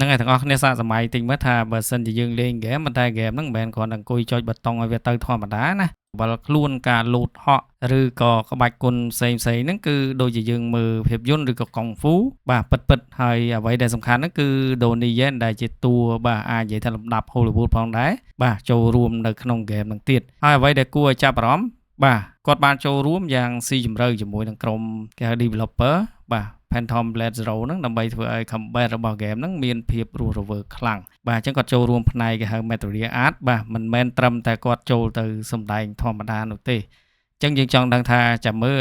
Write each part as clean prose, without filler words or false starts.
ហ្នឹងហើយទាំងអស់គ្នាសាកសម័យតិចមើលថាបើសិនជាយើងលេងហ្គេមប៉ុន្តែហ្គេមហ្នឹងមិនមែនគ្រាន់តែអង្គុយចុចប៊ូតុងឲ្យវាទៅធម្មតាណាបើខ្លួនការលោតហក់ឬក៏ក្បាច់គុណផ្សេងៗហ្នឹងគឺដូចជាយើងមើលភាពយន្តឬក៏កុងហ្វូបាទពិតៗហើយអ្វីដែលសំខាន់ហ្នឹងគឺ Donnie Yen ដែលជាតួបាទអាចនិយាយថាលំដាប់ Hollywood ផងដែរបាទចូលរួមនៅក្នុងហ្គេមហ្នឹងទៀតហើយអ្វីដែលគួរឲ្យចាប់អារម្មណ៍បាទគាត់បានចូលរួមយ៉ាងស៊ីជម្រៅជាមួយនឹងក្រុមគេហៅ developer បាទ Phantom Blade Zero ហ្នឹងដើម្បីធ្វើឲ្យ combat របស់ game ហ្នឹងមានភាពរស់រវើកខ្លាំងបាទអញ្ចឹងគាត់ចូលរួមផ្នែកគេហៅ Material Art បាទមិនមែនត្រឹមតែគាត់ចូលទៅសម្ដែងធម្មតានោះទេអញ្ចឹងយើងចង់ដឹងថាចាំមើល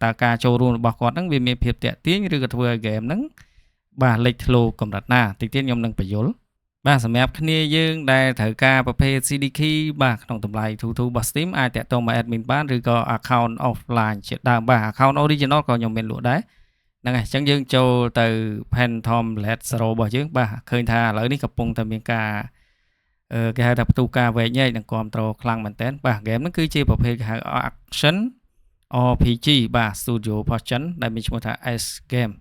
តើការចូលរួមរបស់គាត់ហ្នឹងវាមានភាពតាក់ទាញឬក៏ធ្វើឲ្យ game ហ្នឹងបាទលេចធ្លោកម្រិតណាតិចទៀតខ្ញុំនឹងបញ្យល់បាទសម្រាប់គ្នាយើងដែលត្រូវការប្រភេទ CD key បាទក្នុងតម្លៃទូៗរបស់ Steam អាចតាក់ទងមក admin បានឬក៏ account offline ជាដើមបាទ account original ក៏ខ្ញុំមានលក់ដែរហ្នឹងហើយអញ្ចឹងយើងចូលទៅ Phantom Blade Zero របស់យើងបាទឃើញថាឥឡូវនេះកំពុងតែមានការគេហៅថាផ្ទុះការវែកញែកនិងគ្រប់គ្រងខ្លាំងមែនតើបាទ game ហ្នឹងគឺជាប្រភេទគេហៅ Action RPG បាទ Studio Potion ដែលមានឈ្មោះថា S Game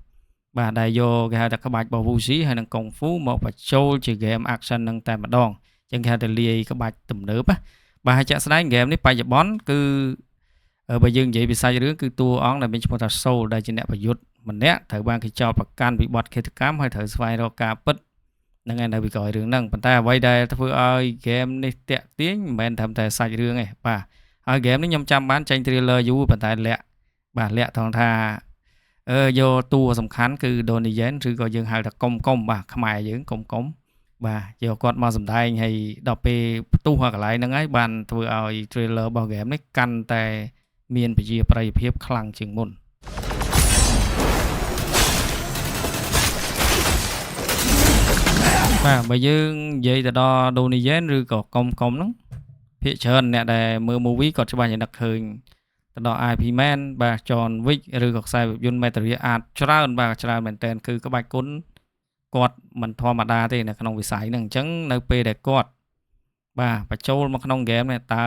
បាទដែលយកគេហៅថាក្បាច់របស់ Wuxi ហើយនិង Kung Fu មកបញ្ចូលជា game action នឹងតែម្ដងអញ្ចឹងគេហៅថាលាយក្បាច់ទំនើបបាទហើយចាក់ស្ដែង game នេះបច្ចុប្បន្នគឺបើយើងនិយាយពីសាច់រឿងគឺតួអង្គដែលមានឈ្មោះថា Soul ដែលជាអ្នកប្រយុទ្ធម្នាក់ត្រូវបានគេចោទប្រកាន់ពីបទឃាតកម្មហើយត្រូវស្វែងរកការពិតហ្នឹងឯនៅពីក្រោយរឿងហ្នឹងប៉ុន្តែអ្វីដែលធ្វើឲ្យ game នេះតាក់ទាញមិនមែនត្រឹមតែសាច់រឿងទេបាទហើយ game នេះខ្ញុំចាំបានចេញ trailer យូរប៉ុន្តែលាក់ត្រង់ថាយកតួសំខាន់គឺ Donnie Yen ឬក៏យើងហៅថាកុំបាទខ្មែរយើងកុំបាទយកគាត់មកសម្ដែងហើយដល់ពេលផ្ទុះកន្លែងហ្នឹងហើយបានធ្វើឲ្យ trailer របស់ game នេះកាន់តែមានប្រជាប្រិយភាពខ្លាំងជាងមុនបាទបើយើងនិយាយទៅដល់ Donnie Yen ឬក៏កុំហ្នឹងភាគច្រើនអ្នកដែលមើល movie គាត់ច្បាស់ជានឹកឃើញទៅដល់ IP Man បាទ John Wick ឬក៏ខ្សែភាពយន្ត Material Art ច្រើនមែនតើគឺក្បាច់គុណគាត់មិនធម្មតាទេនៅក្នុងវិស័យហ្នឹងអញ្ចឹងនៅពេលដែលគាត់បាទបញ្ចូលមកក្នុង game នេះតើ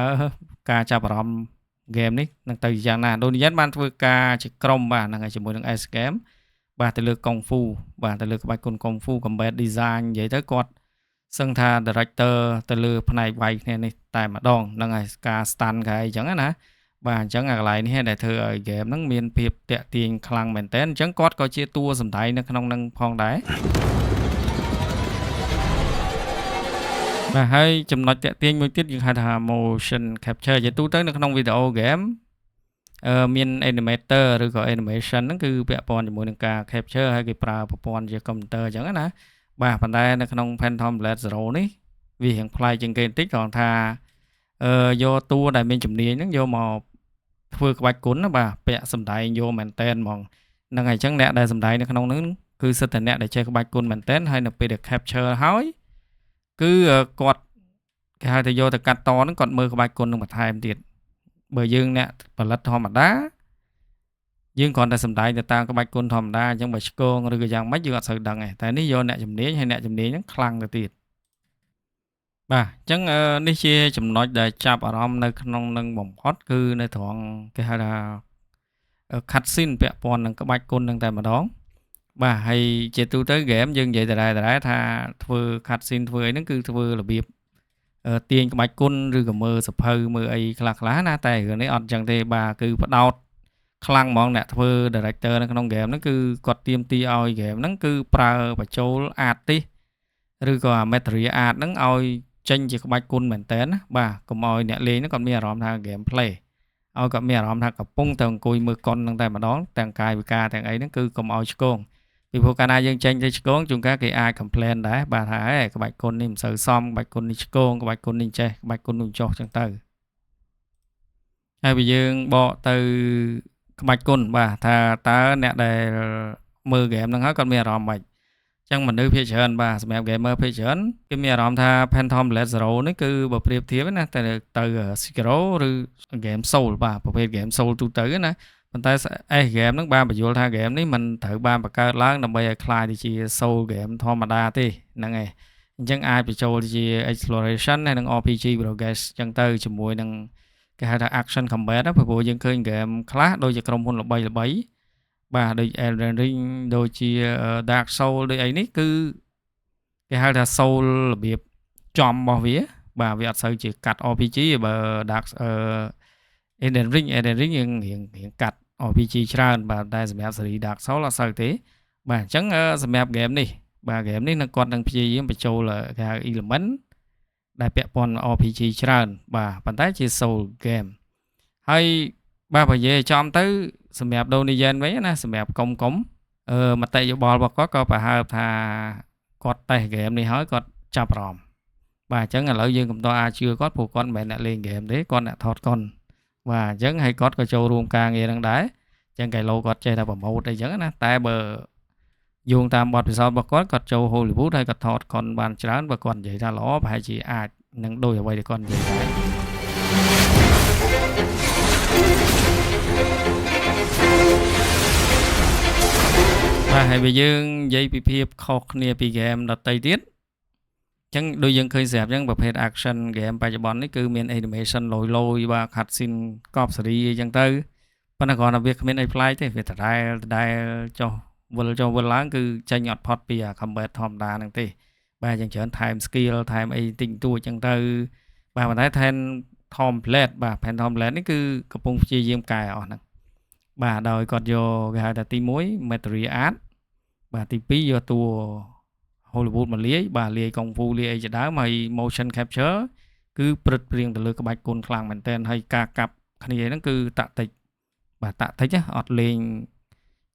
ការចាប់អារម្មណ៍ game នេះនឹងទៅយ៉ាងណា Donnie Yen បានធ្វើការជាក្រុមបាទហ្នឹងហើយជាមួយនឹង S Game បាទទៅលើកុងហ្វូបាទទៅលើក្បាច់គុណកុងហ្វូ combat design និយាយទៅគាត់សឹងថា director ទៅលើផ្នែកវាយគ្នានេះតែម្ដងហ្នឹងហើយការ stand គេអញ្ចឹងណាបាទអញ្ចឹងអាកន្លែងនេះដែលធ្វើឲ្យ game ហ្នឹងមានភាពតាក់ទាញខ្លាំងមែនតើអញ្ចឹងគាត់ក៏ជាតួសម្ដែងនៅក្នុងហ្នឹងផងដែរបាទហើយចំណុចតាក់ទាញមួយទៀតយើងហៅថា motion capture ជាទូទៅនៅក្នុងវីដេអូ game មាន animator ឬក៏ animation ហ្នឹងគឺពាក់ព័ន្ធជាមួយនឹងការ capture ហើយគេប្រើប្រព័ន្ធជា computer អញ្ចឹងណាបាទប៉ុន្តែនៅក្នុង Phantom Blade Zero នេះវារៀងប្លែកជាងគេបន្តិចគ្រាន់ថាយកតួដែលមានជំនាញហ្នឹងយកមកធ្វើក្បាច់គុណណាបាទពាក់សម្ដែងយកមែនតែនហ្មងហ្នឹងហើយអញ្ចឹងអ្នកដែលសម្ដែងនៅក្នុងហ្នឹងគឺសិតតែអ្នកដែលចេះក្បាច់គុណមែនតែនហើយនៅពេលដែល capture ហើយគឺគាត់គេហៅថាយកទៅកាត់តហ្នឹងគាត់មើលក្បាច់គុណនឹងបន្ថែមទៀតបើយើងអ្នកផលិតធម្មតាយើងគ្រាន់តែសម្ដែងទៅតាមក្បាច់គុណធម្មតាអញ្ចឹងបើឆ្កងឬក៏យ៉ាងម៉េចយើងអត់សូវដឹងទេតែនេះយកអ្នកជំនាញហើយអ្នកជំនាញហ្នឹងខ្លាំងទៅទៀតបាទអញ្ចឹងនេះជាចំណុចដែលចាប់អារម្មណ៍នៅក្នុងនឹងបំផុតគឺនៅត្រង់គេហៅថា cut scene ពាក់ព័ន្ធនឹងក្បាច់គុណនឹងតែម្ដងបាទហើយជាទូទៅ game យើងនិយាយដដែលថាធ្វើ cut scene ធ្វើអីហ្នឹងគឺធ្វើរបៀបទាញក្បាច់គុណឬក៏មើលសភៅមើលអីខ្លះណាតែរឿងនេះអត់អញ្ចឹងទេបាទគឺផ្ដោតខ្លាំងហ្មងអ្នកធ្វើ director នៅក្នុង game ហ្នឹងគឺគាត់ទាមទារឲ្យ game ហ្នឹងគឺប្រើបញ្ចូល artist ឬក៏ material art ហ្នឹងឲ្យចេញជាក្បាច់គុណមែនតើណាបាទកុំឲ្យអ្នកលេងហ្នឹងគាត់មានអារម្មណ៍ថា game play ឲ្យគាត់មានអារម្មណ៍ថាកំពុងតែអង្គុយមើលកុនហ្នឹងតែម្ដងទាំងកាយវិការទាំងអីហ្នឹងគឺកុំឲ្យឆ្កងពីព្រោះកាលណាយើងចេញទៅឆ្កងជួនកាលគេអាច complain ដែរបាទថាក្បាច់គុណនេះមិនសូវសមក្បាច់គុណនេះឆ្កងក្បាច់គុណនេះចេះក្បាច់គុណនោះចុះចឹងទៅហើយបើយើងបកទៅក្បាច់គុណបាទថាតើអ្នកដែលមើល game ហ្នឹងហើយគាត់មានអារម្មណ៍ម៉េចចឹងមនុស្សភាគច្រើនបាទសម្រាប់ gamer ភាគច្រើនគេមានអារម្មណ៍ថា Phantom Blade Zero នេះគឺបើប្រៀបធៀបណាតែទៅ Sekiro ឬ game Soul បាទប្រភេទ game Soul ទូទៅណាប៉ុន្តែ S game ហ្នឹងបានបញ្យល់ថា game នេះมันត្រូវបានបង្កើតឡើងដើម្បីឲ្យคล้ายទៅជា Soul game ធម្មតាទេហ្នឹងឯងអញ្ចឹងអាចបញ្ចូលជា exploration ហើយនិង RPG progress ចឹងទៅជាមួយនឹងគេហៅថា action combat ណាព្រោះយើងឃើញ game ខ្លះដូចជាក្រុមហ៊ុនល្បីបាទដូច Elden Ring ដូចជា Dark Soul ដូចអីនេះគឺ គេហៅថា soul របៀបចំរបស់វាបាទវាអត់សូវជាកាត់ RPG ទេបើ Dark Elden Ring យើងរៀងកាត់ RPG ច្រើនបាទតែសម្រាប់ series Dark Soul អត់សូវទេបាទអញ្ចឹងសម្រាប់ game នេះបាទ game នេះនឹងគាត់នឹងព្យាយាមបញ្ចូលគេហៅ element ដែលពាក់ព័ន្ធ RPG ច្រើនបាទប៉ុន្តែជា soul game ហើយបាទបើនិយាយចំទៅសម្រាប់ Donnie វិញណាសម្រាប់កុំមតិយោបល់របស់គាត់ក៏ប្រហែលថាគាត់តេស្ត game នេះហើយគាត់ចាប់អារម្មណ៍បាទអញ្ចឹងឥឡូវយើងកុំតអាចជឿគាត់ព្រោះគាត់មិនមែនអ្នកលេង game ទេគាត់អ្នកថតកុនបាទអញ្ចឹងហើយគាត់ក៏ចូលរួមការងារនឹងដែរអញ្ចឹងកែឡូគាត់ចេះតែប្រម៉ូទអីចឹងណាតែបើយោងតាមបទពិសោធន៍របស់គាត់ចូល Hollywood ហើយគាត់ថតកុនបានច្រើនបើគាត់និយាយថាល្អប្រហែលជាអាចនឹងដូចអ្វីដែលគាត់និយាយដែរបាទហើយបើយើងនិយាយពីភាពខុសគ្នាពី game ដទៃទៀតអញ្ចឹងដូចយើងឃើញស្រាប់អញ្ចឹងប្រភេទ action game បច្ចុប្បន្ននេះគឺមាន animation លយបាទ cutscene កប់សេរីអីចឹងទៅប៉ុន្តែគ្រាន់តែវាគ្មានអីប្លែកទេវាដដែលចុះវិលឡើងគឺចេញអត់ផុតពី combat ធម្មតាហ្នឹងទេបាទយ៉ាងច្រើន time skill ថែមអីតិចតួចចឹងទៅបាទប៉ុន្តែ template បាទ template នេះគឺកំពុងព្យាយាមកែអស់ហ្នឹងបាទដោយគាត់យកគេហៅថាទី1 material art បាទទី2យកតួ Hollywood មកលាយបាទលាយកុងហ្វូលាយអីជាដើមហើយ motion capture គឺព្រឹត្តព្រៀងទៅលើក្បាច់គុណខ្លាំងមែនទែនហើយការកាប់គ្នាហ្នឹងគឺតាក់តិចបាទតាក់តិចអត់លេង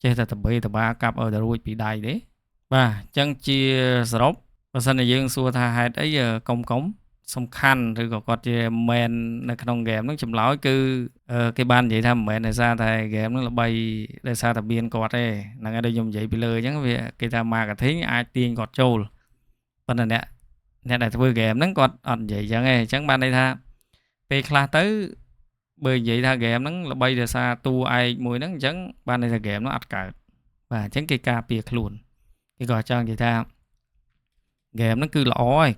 ចេះតែតបេតបាកាប់ឲ្យទៅរួចពីដៃទេបាទអញ្ចឹងជាសរុបបើសិនជាយើងសួរថាហេតុអីកុំសំខាន់ឬក៏គាត់ជា main នៅក្នុង game ហ្នឹងចម្លើយគឺគេបាននិយាយថាមិនមែនដោយសារតែ game ហ្នឹងល្បីដោយសារតែមានគាត់ទេហ្នឹងហើយដូចខ្ញុំនិយាយពីលើអញ្ចឹងវាគេថា marketing អាចទាញគាត់ចូលប៉ុន្តែអ្នកដែលធ្វើ game ហ្នឹងគាត់អត់និយាយអញ្ចឹងទេអញ្ចឹងបានន័យថាពេលខ្លះទៅបើនិយាយថា game ហ្នឹងល្បីដោយសារតួឯកមួយហ្នឹងអញ្ចឹងបានន័យថា game ហ្នឹងអត់កើតបាទអញ្ចឹងគេការពារខ្លួនគេក៏ចង់និយាយថា game ហ្នឹងគឺល្អហើយ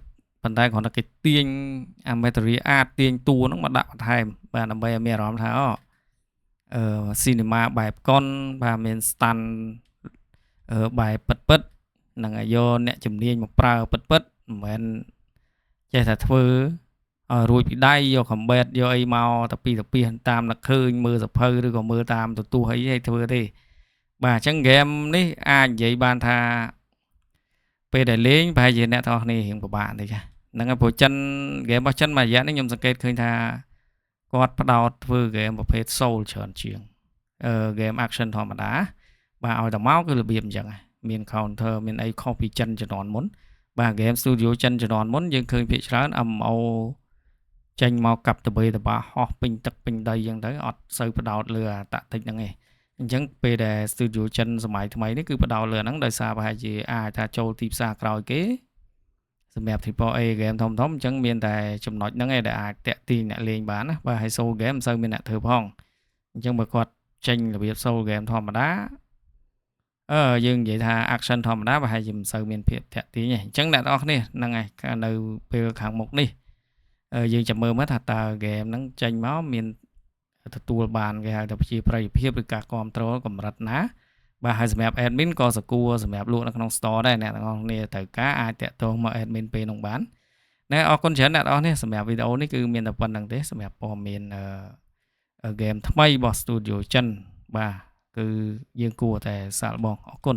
ប៉ុន្តែគ្រាន់តែគេទាញអា material art ទាញតួហ្នឹងមកដាក់បន្ថែមបាទដើម្បីឲ្យមានអារម្មណ៍ថាcinema បែបកុនបាទមាន stand បែបពិតហ្នឹងហើយយកអ្នកជំនាញមកប្រើពិតមិនមែនចេះតែធ្វើឲ្យរួចពីដៃយក combat យកអីមកទៅពីតាមនឹកឃើញមើលសភៅឬក៏មើលតាមទូអីឲ្យធ្វើទេបាទអញ្ចឹង game នេះអាចនិយាយបានថាពេលដែលលេងប្រហែលជាអ្នកទាំងអស់គ្នារៀងពិបាកបន្តិចហ្នឹងហើយព្រោះgame របស់ចិនមួយរយៈនេះខ្ញុំសង្កេតឃើញថាគាត់ផ្ដោតធ្វើ game ប្រភេទ soul ច្រើនជាងgame action ធម្មតាបាទឲ្យតែមកគឺរបៀបអញ្ចឹងមាន counter មានអីខុសពីចិនជំនាន់មុនបាទ game studio ចិនជំនាន់មុនយើងឃើញភាគច្រើន MMO ចេញមកកាប់តបេតបាហោះពេញទឹកពេញដីអញ្ចឹងទៅអត់សូវផ្ដោតលើអាតាក់តិចហ្នឹងឯងអញ្ចឹងពេលដែល studio ចិនសម័យថ្មីនេះគឺផ្ដោតលើហ្នឹងដោយសារប្រហែលជាអាចថាចូលទីផ្សារក្រោយគេសម្រាប់ AAA game ធំអញ្ចឹងមានតែចំណុចហ្នឹងឯងដែលអាចតាក់ទាញអ្នកលេងបានណាបាទហើយ soul game មិនសូវមានអ្នកធ្វើផងអញ្ចឹងបើគាត់ចេញរបៀប soul game ធម្មតាយើងនិយាយថា action ធម្មតាប្រហែលជាមិនសូវមានភាពតាក់ទាញទេអញ្ចឹងអ្នកនរគ្នាហ្នឹងហើយនៅពេលខាងមុខនេះយើងចាំមើលមើលថាតើ game ហ្នឹងចេញមកមានទទួលបានគេហៅថាប្រជាប្រិយភាពឬការគ្រប់គ្រងកម្រិតណាបាទហើយសម្រាប់ admin ក៏សគួរសម្រាប់លក់នៅក្នុង store ដែរអ្នកទាំងអស់គ្នាត្រូវការអាចតាក់ទងមក admin ពេលនោះបានណែអរគុណច្រើនអ្នកទាំងអស់គ្នាសម្រាប់វីដេអូនេះគឺមានតែប៉ុណ្្នឹងទេសម្រាប់ព័ត៌មានgame ថ្មីរបស់ studio ចិនបាទគឺយើងគួរតែសាកល្បងអរគុណ